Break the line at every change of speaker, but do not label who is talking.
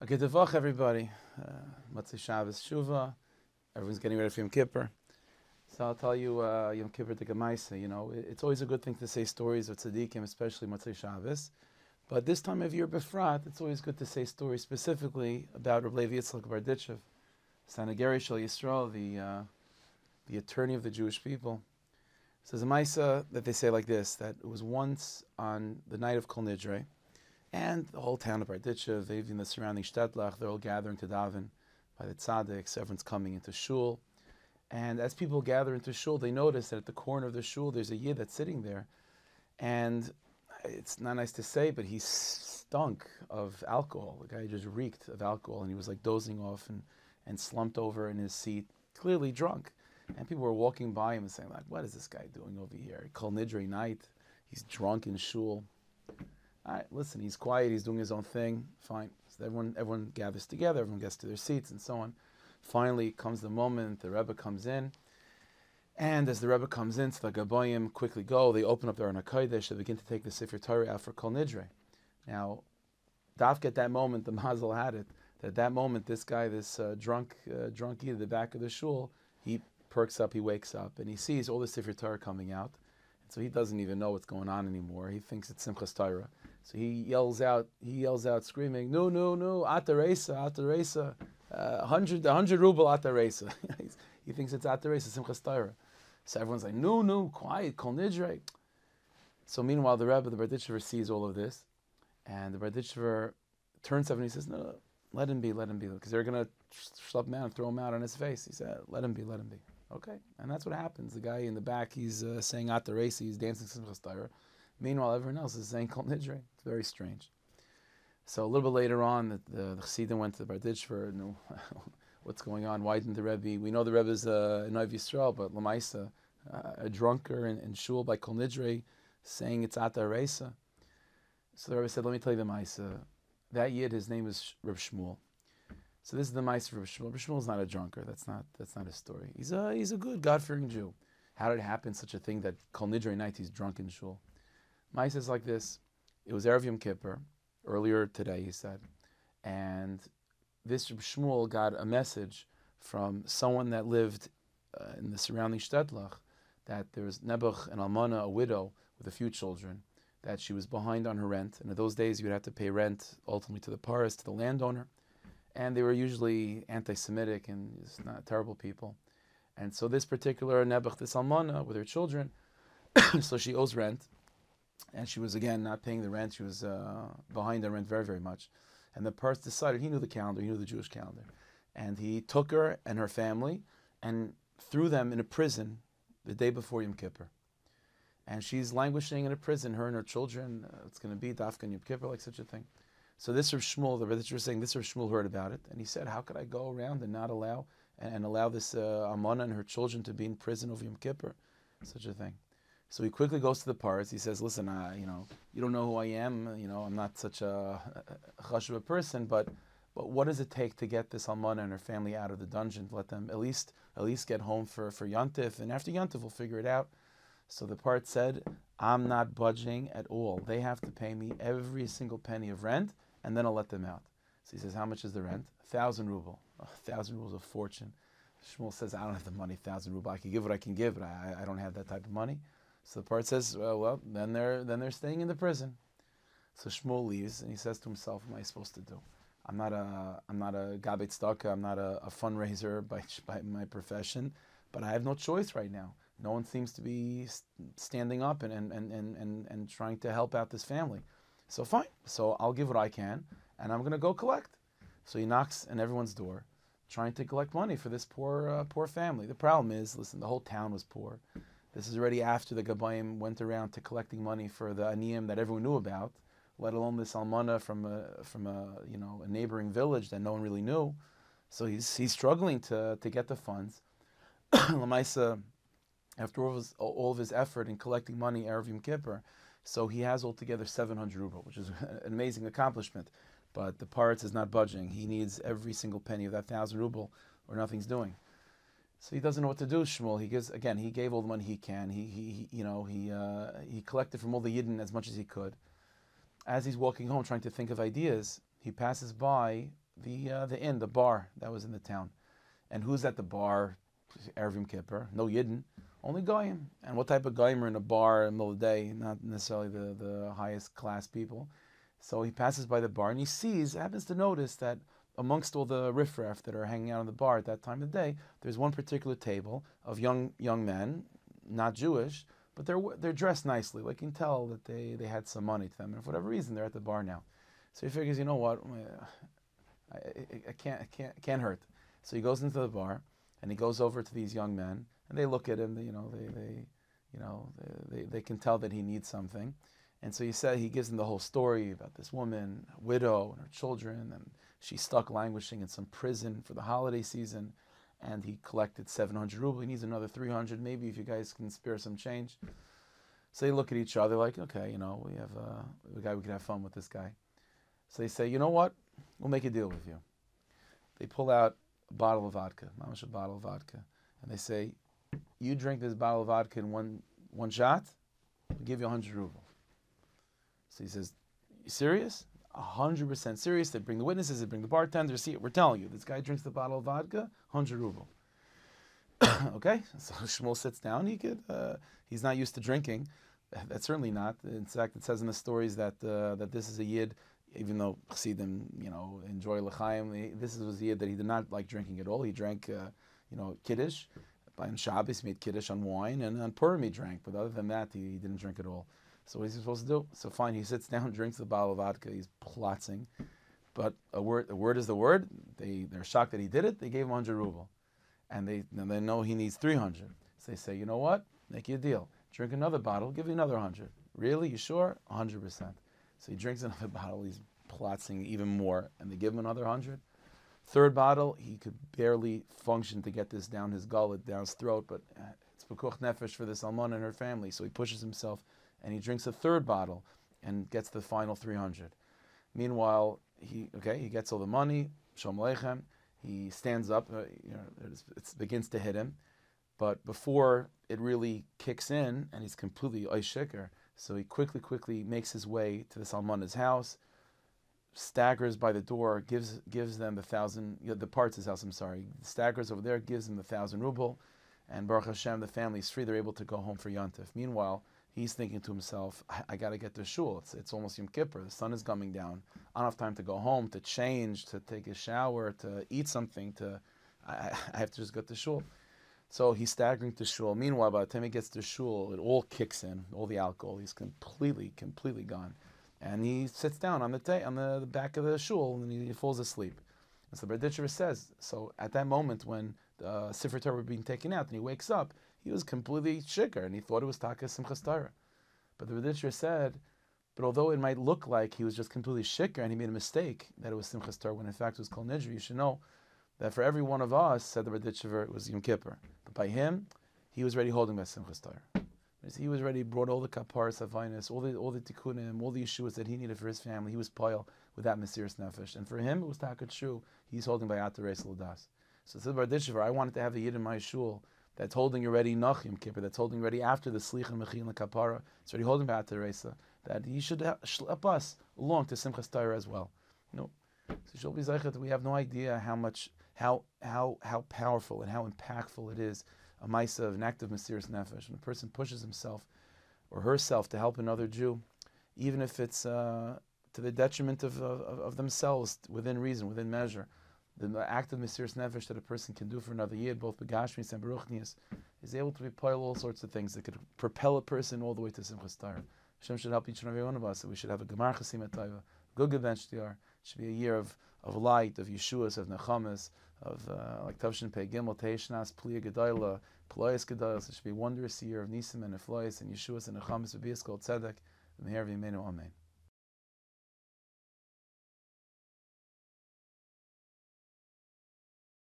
Good Devach, everybody. Motzei Shabbos Teshuva. Everyone's getting ready for Yom Kippur. So I'll tell you Yom Kippur to Gemaisa. You know, it's always a good thing to say stories of Tzadikim, especially Motzei Shabbos. But this time of year, Befrat, it's always good to say stories specifically about Rav Yussie Zakutinsky, Sanageri Shal Yisrael, the attorney of the Jewish people. So there's a Maisa that they say like this, that it was once on the night of Kol Nidre, and the whole town of Barditchev, even the surrounding Shtetlach, they're all gathering to daven by the Tzadiks. Everyone's coming into shul. And as people gather into shul, they notice that at the corner of the shul, there's a Yid that's sitting there. And it's not nice to say, but he stunk of alcohol. The guy just reeked of alcohol, and he was like dozing off and slumped over in his seat, clearly drunk. And people were walking by him and saying, like, what is this guy doing over here? Kol Nidre night, he's drunk in shul. All right, listen, he's quiet, he's doing his own thing, fine. So everyone gathers together, everyone gets to their seats and so on. Finally comes the moment, the Rebbe comes in, and as the Rebbe comes in, so the Gaboyim quickly go, they open up their Aron HaKodesh, they begin to take the Sefer Torah out for Kol Nidre. Now, Dafka at that moment, the Mazel had it, that at that moment, this guy, this drunkie at the back of the shul, he perks up, he wakes up, and he sees all the Sefer Torah coming out. So he doesn't even know what's going on anymore. He thinks it's Simchas Torah. So he yells out screaming, no, Ataresa, 100 ruble Ataresa. He thinks it's Ataresa, Simchas Torah. So everyone's like, no, quiet, Kol Nidre. So meanwhile, the Rebbe, the Barditchever, sees all of this, and the Barditchever turns to him and he says, no, let him be, because they're going to schlep him out and throw him out on his face. He said, let him be. Okay, and that's what happens. The guy in the back, he's saying Ataresi, he's dancing Simchas Torah. Meanwhile, everyone else is saying Kol Nidre. It's very strange. So a little bit later on, the Chassidim went to the Barditchever, what's going on? Why didn't the Rebbe? We know the Rebbe is a Nov Yisrael, but Lamaisa, a drunker in shul by Kol Nidre, saying it's Ataresa. So the Rebbe said, let me tell you the Maisa. That Yid, his name is Rav Shmuel. So this is the Maisa of Rav Shmuel. Rav Shmuel is not a drunker. That's not his story. He's a good, God-fearing Jew. How did it happen, such a thing that Kol Nidre night he's drunk in shul? Maisa is like this. It was Erev Yom Kippur, earlier today, he said, and this Rav Shmuel got a message from someone that lived in the surrounding Shtetlach, that there was Nebuch and Almana, a widow with a few children, that she was behind on her rent, and in those days you would have to pay rent ultimately to the paris, to the landowner, and they were usually anti-Semitic and just not terrible people. And so this particular Nebuch, this Almana, with her children, so she owes rent, and she was, again, not paying the rent. She was behind the rent very, very much. And the paris decided, he knew the calendar, he knew the Jewish calendar, and he took her and her family and threw them in a prison the day before Yom Kippur. And she's languishing in a prison, her and her children. It's going to be Dafka and Yom Kippur, like such a thing. So this Rav Shmuel, the Rebbe was saying, this Rav Shmuel heard about it, and he said, how could I go around and not allow this Amana and her children to be in prison over Yom Kippur? Such a thing. So he quickly goes to the paris. He says, listen, you don't know who I am. I'm not such a chashuv person, but what does it take to get this Almana and her family out of the dungeon? Let them at least get home for Yontif, and after Yontif we'll figure it out. So the paris said, I'm not budging at all. They have to pay me every single penny of rent, and then I'll let them out. So he says, how much is the rent? 1,000 ruble. 1,000 rubles of fortune. Shmuel says, I don't have the money, 1,000 ruble. I can give what I can give, but I don't have that type of money. So the part says, well, then they're staying in the prison. So Shmuel leaves, and he says to himself, what am I supposed to do? I'm not a gabet tzedakah, I'm not a fundraiser by my profession, but I have no choice right now. No one seems to be standing up and trying to help out this family. So fine. So I'll give what I can, and I'm going to go collect. So he knocks on everyone's door, trying to collect money for this poor family. The problem is, listen, the whole town was poor. This is already after the Gabayim went around to collecting money for the Aniyim that everyone knew about, let alone this Almana from a neighboring village that no one really knew. So he's struggling to get the funds. Lamaisa, after all of his effort in collecting money Erev Yom Kippur, so he has altogether 700 ruble, which is an amazing accomplishment. But the paritz is not budging. He needs every single penny of that 1,000 ruble, or nothing's doing. So he doesn't know what to do. Shmuel, he gave all the money he can. He collected from all the Yidden as much as he could. As he's walking home, trying to think of ideas, he passes by the inn, the bar that was in the town. And who's at the bar? Erev Yom Kippur. No Yidden, only Goyim. And what type of Goyim are in a bar in the middle of the day? Not necessarily the highest class people. So he passes by the bar and he happens to notice that amongst all the riffraff that are hanging out in the bar at that time of the day, there's one particular table of young men, not Jewish, but they're dressed nicely. Like you can tell that they had some money to them, and for whatever reason they're at the bar now. So he figures, you know what, I can't hurt. So he goes into the bar and he goes over to these young men, and they look at him. They can tell that he needs something. And so he gives them the whole story about this woman, a widow, and her children, and she's stuck languishing in some prison for the holiday season, and he collected 700 rubles. He needs another 300, maybe if you guys can spare some change. So they look at each other like, okay, we have a guy, we can have fun with this guy. So they say, you know what, we'll make a deal with you. They pull out a bottle of vodka, mamash, a bottle of vodka, and they say, you drink this bottle of vodka in one shot, we'll give you 100 rubles. So he says, you serious? 100% serious. They bring the witnesses, they bring the bartenders. See, we're telling you, this guy drinks the bottle of vodka, 100 rubles. Okay, so Shmuel sits down. He's not used to drinking. That's certainly not. In fact, it says in the stories that this is a yid, even though Chassidim, enjoy l'chaim. This was a yid that he did not like drinking at all. He drank, Kiddush. On Shabbos, he made Kiddush on wine, and on Purim he drank. But other than that, he didn't drink at all. So what is he supposed to do? So fine, he sits down, drinks the bottle of vodka, he's plotzing. But a word is the word. They're shocked that he did it. They gave him 100 ruble. And they know he needs 300. So they say, you know what? Make you a deal. Drink another bottle, give you another 100. Really? You sure? 100%. So he drinks another bottle, he's plotzing even more, and they give him another 100. Third bottle, he could barely function to get this down his gullet, down his throat, but it's pekuch nefesh for this almana and her family, so he pushes himself, and he drinks a third bottle and gets the final 300. Meanwhile, he gets all the money, shalom aleichem, he stands up, it begins to hit him, but before it really kicks in, and he's completely oishiker, so he quickly makes his way to this almana's house, staggers by the door, gives them the parts his house, staggers over there, gives them the 1,000 ruble, and Baruch Hashem, the family's free, they're able to go home for Yontif. Meanwhile, he's thinking to himself, I got to get to shul. It's almost Yom Kippur. The sun is coming down. I don't have time to go home, to change, to take a shower, to eat something. I have to just get to shul. So he's staggering to shul. Meanwhile, by the time he gets to shul, it all kicks in, all the alcohol. He's completely gone. And he sits down on the back of the shul, and he falls asleep. And so the Berditcher says, so at that moment when the Sefer Torah were being taken out, and he wakes up, he was completely shikar, and he thought it was Taka Simchas Torah. But the Berditcher said, but although it might look like he was just completely shikar, and he made a mistake, that it was Simchas Torah, when in fact it was Kol Nidri, you should know that for every one of us, said the Berditcher, it was Yom Kippur. But by him, he was already holding by Simchas Torah. He was ready, brought all the kaparas, avinus, all the tikkunim, all the yeshuas that he needed for his family. He was poil with that mesiras nefesh. And for him, it was takat shu. He's holding by Atareis L'das. So said Bardishavar, I wanted to have a yid in my shul that's holding already nach Yom Kippur, that's holding already after the slich and mechil and kapara. It's already holding by Atareisa. That he should schlep us along to Simchas Torah as well. So Shul B'Zaychet, we have no idea how powerful and how impactful it is, a maisa of an act of mesiras nefesh. When a person pushes himself or herself to help another Jew, even if it's to the detriment of themselves, within reason, within measure, the act of mesiras nefesh that a person can do for another yid, both begashmis and beruchnias, is able to be pile all sorts of things that could propel a person all the way to Simchas Torah. Hashem should help each and every one of us, that we should have a gemar chasim atayva, good gebench It should be a year of light, of Yeshuas, of Nechamas, of like Tavshin Pei Gimel, Teishnas, Pliya Gedayla, Ployas Gedayla. It should be a wonderous year of Nisim and Efloyas and Yeshuas and Nechamas, V'bias Kol Tzedek, V'meher V'imenu Amen.